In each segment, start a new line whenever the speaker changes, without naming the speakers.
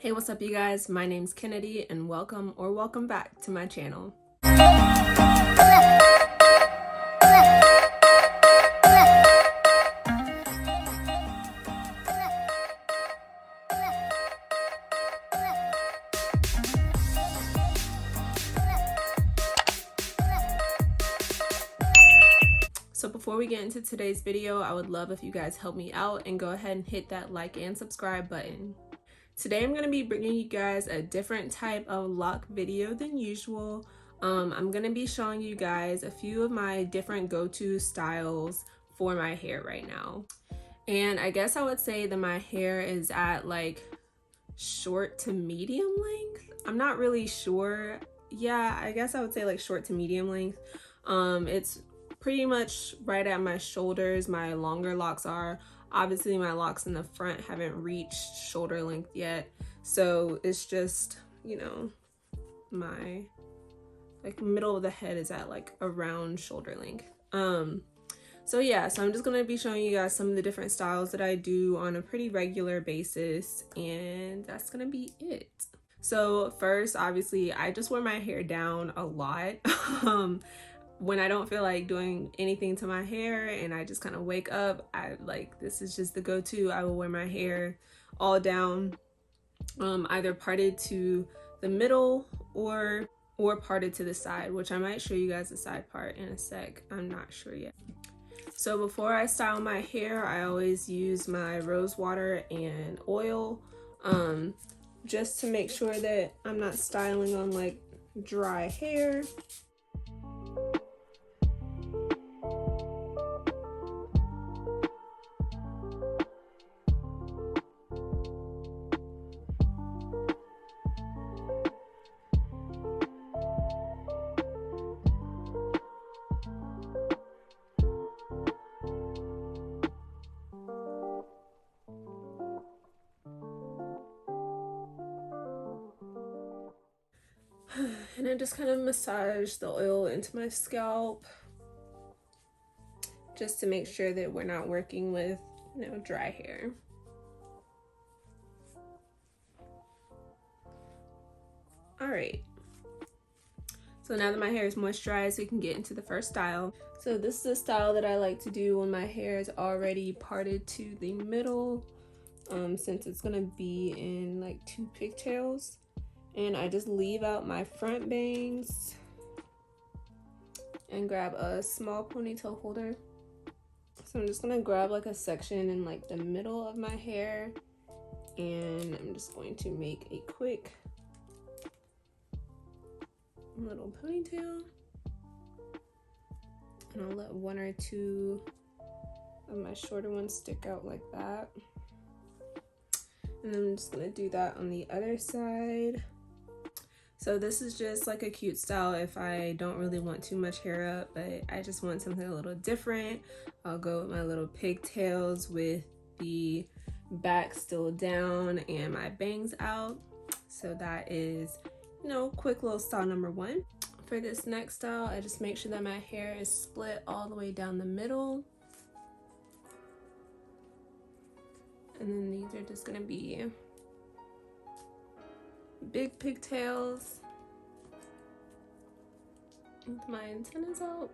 Hey, what's up you guys? My name's Kennedy and welcome back to my channel. So before we get into today's video, I would love if you guys help me out and go ahead and hit that like and subscribe button. Today I'm going to be bringing you guys a different type of lock video than usual. I'm going to be showing you guys a few of my different go-to styles for my hair right now. And I guess I would say that my hair is at like short to medium length. I'm not really sure. Yeah, I guess I would say like short to medium length. It's pretty much right at my shoulders. My longer locks are. Obviously my locks in the front haven't reached shoulder length yet, so it's just, you know, my like middle of the head is at like around shoulder length. So yeah, so I'm just gonna be showing you guys some of the different styles that I do on a pretty regular basis, and that's gonna be it. So first, obviously I just wear my hair down a lot. When I don't feel like doing anything to my hair and I just kind of wake up, this is just the go-to. I will wear my hair all down, either parted to the middle or parted to the side, which I might show you guys the side part in a sec. I'm not sure yet. So before I style my hair, I always use my rose water and oil, just to make sure that I'm not styling on like dry hair. And I just kind of massage the oil into my scalp just to make sure that we're not working with, you know, dry hair. All right. So now that my hair is moisturized, we can get into the first style. So this is a style that I like to do when my hair is already parted to the middle, since it's gonna be in like 2 pigtails. And I just leave out my front bangs and grab a small ponytail holder. So I'm just gonna grab like a section in like the middle of my hair, and I'm just going to make a quick little ponytail. And I'll let 1 or 2 of my shorter ones stick out like that. And then I'm just gonna do that on the other side. So this is just like a cute style if I don't really want too much hair up, but I just want something a little different. I'll go with my little pigtails with the back still down and my bangs out. So that is, you know, quick little style number 1. For this next style, I just make sure that my hair is split all the way down the middle. And then these are just gonna be big pigtails with my antennas out.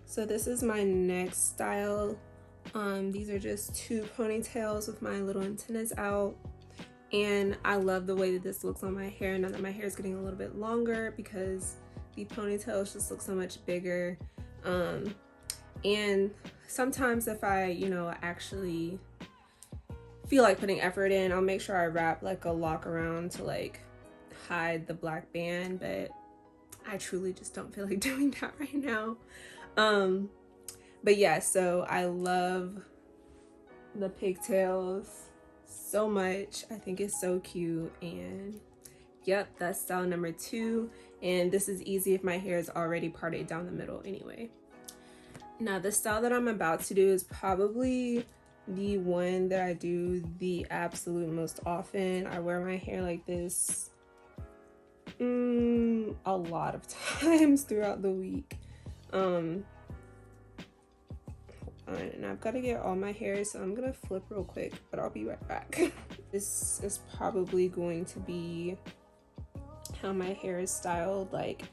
So this is my next style. These are just 2 ponytails with my little antennas out. And I love the way that this looks on my hair now that my hair is getting a little bit longer, because the ponytails just look so much bigger. And sometimes if I, you know, actually feel like putting effort in, I'll make sure I wrap like a lock around to like hide the black band, but I truly just don't feel like doing that right now. But yeah, so I love the pigtails so much. I think it's so cute, and Yep, that's style number 2, and this is easy if my hair is already parted down the middle anyway. Now the style that I'm about to do is probably the one that I do the absolute most often. I wear my hair like this a lot of times throughout the week. And I've got to get all my hair, so I'm gonna flip real quick, but I'll be right back. This is probably going to be how my hair is styled, like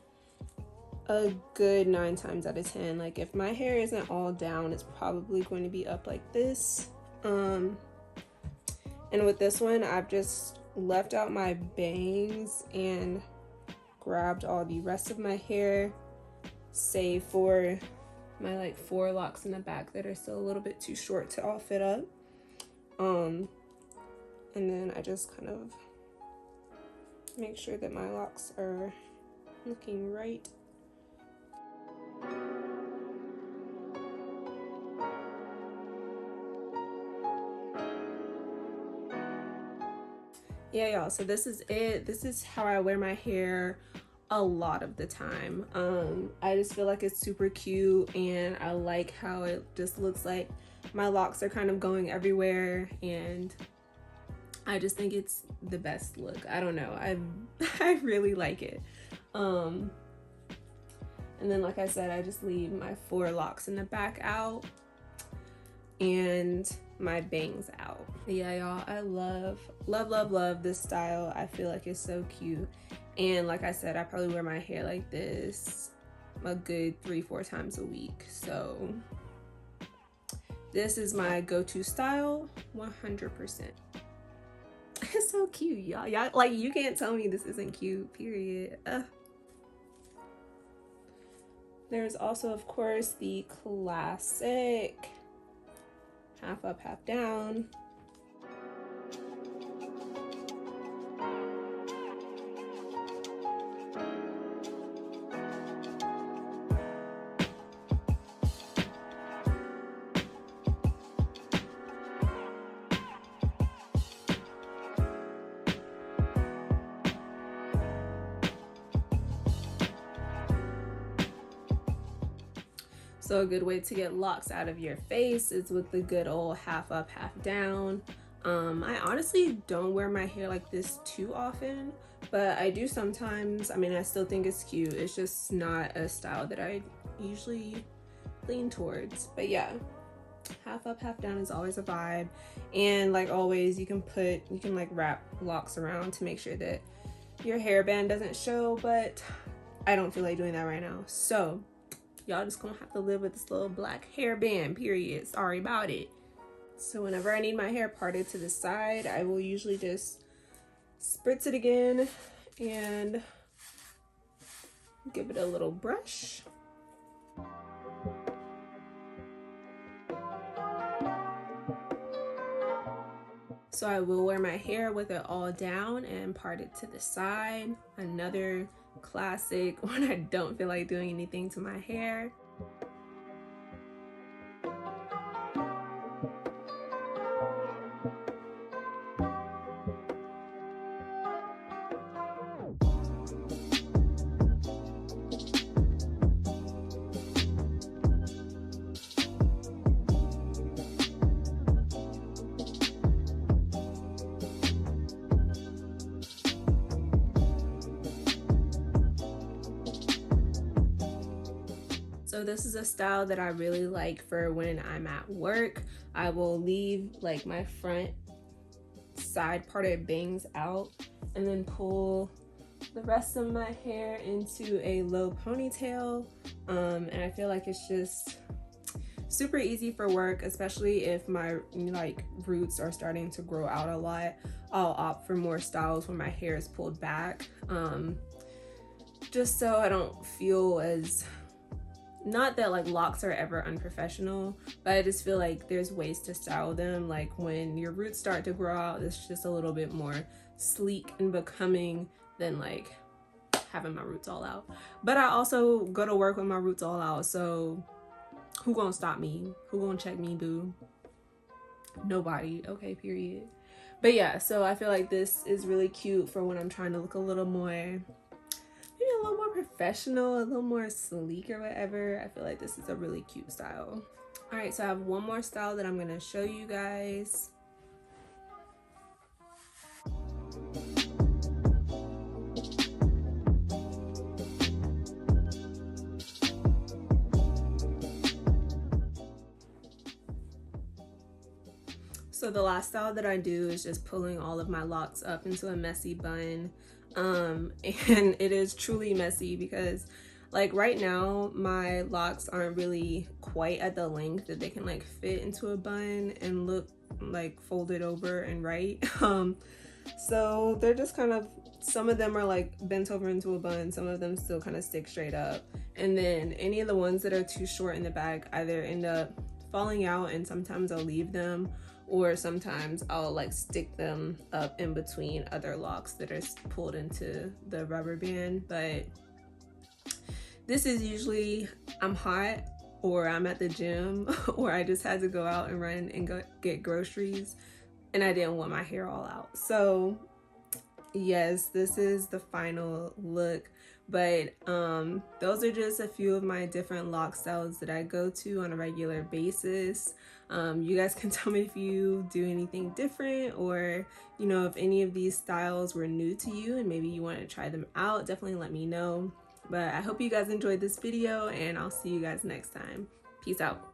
a good 9 times out of 10. Like if my hair isn't all down, it's probably going to be up like this. And with this one, I've just left out my bangs and grabbed all the rest of my hair, save for my like 4 locks in the back that are still a little bit too short to all fit up. And then I just kind of make sure that my locks are looking right. Yeah, y'all, so this is it. This is how I wear my hair a lot of the time. I just feel like it's super cute, and I like how it just looks like my locks are kind of going everywhere, and I just think it's the best look. I don't know, I really like it. And then like I said, I just leave my 4 locks in the back out and my bangs out. Yeah, y'all, I love this style. I feel like it's so cute, and like I said, I probably wear my hair like this a good 3-4 times a week. So this is my go-to style 100%. It's so cute, y'all. Like, you can't tell me this isn't cute, period. There's also, of course, the classic half up, half down. So a good way to get locks out of your face is with the good old half up, half down. I honestly don't wear my hair like this too often, but I do sometimes. I mean, I still think it's cute. It's just not a style that I usually lean towards. But yeah, half up, half down is always a vibe. And like always, you can like wrap locks around to make sure that your hairband doesn't show, but I don't feel like doing that right now. So y'all just gonna have to live with this little black hairband, period. Sorry about it. So whenever I need my hair parted to the side, I will usually just spritz it again and give it a little brush. So I will wear my hair with it all down and part it to the side. Another classic when I don't feel like doing anything to my hair. So this is a style that I really like for when I'm at work. I will leave like my front side parted bangs out and then pull the rest of my hair into a low ponytail. And I feel like it's just super easy for work, especially if my like roots are starting to grow out a lot. I'll opt for more styles where my hair is pulled back, just so I don't feel as, not that like locks are ever unprofessional, but I just feel like there's ways to style them. Like when your roots start to grow out, it's just a little bit more sleek and becoming than like having my roots all out. But I also go to work with my roots all out, so who gonna stop me? Who gonna check me, boo? Nobody. Okay, period. But yeah, so I feel like this is really cute for when I'm trying to look a little more, maybe a little more professional, a little more sleek or whatever. I feel like this is a really cute style. All right, so I have one more style that I'm gonna show you guys. So the last style that I do is just pulling all of my locks up into a messy bun. And it is truly messy because like right now my locks aren't really quite at the length that they can like fit into a bun and look like folded over and right. So they're just kind of, some of them are like bent over into a bun, some of them still kind of stick straight up, and then any of the ones that are too short in the back either end up falling out, and sometimes I'll leave them, or sometimes I'll like stick them up in between other locks that are pulled into the rubber band. But this is usually I'm hot or I'm at the gym or I just had to go out and run and go get groceries and I didn't want my hair all out. So yes, this is the final look. But those are just a few of my different lock styles that I go to on a regular basis. You guys can tell me if you do anything different, or you know, if any of these styles were new to you and maybe you want to try them out. Definitely let me know. But I hope you guys enjoyed this video and I'll see you guys next time. Peace out.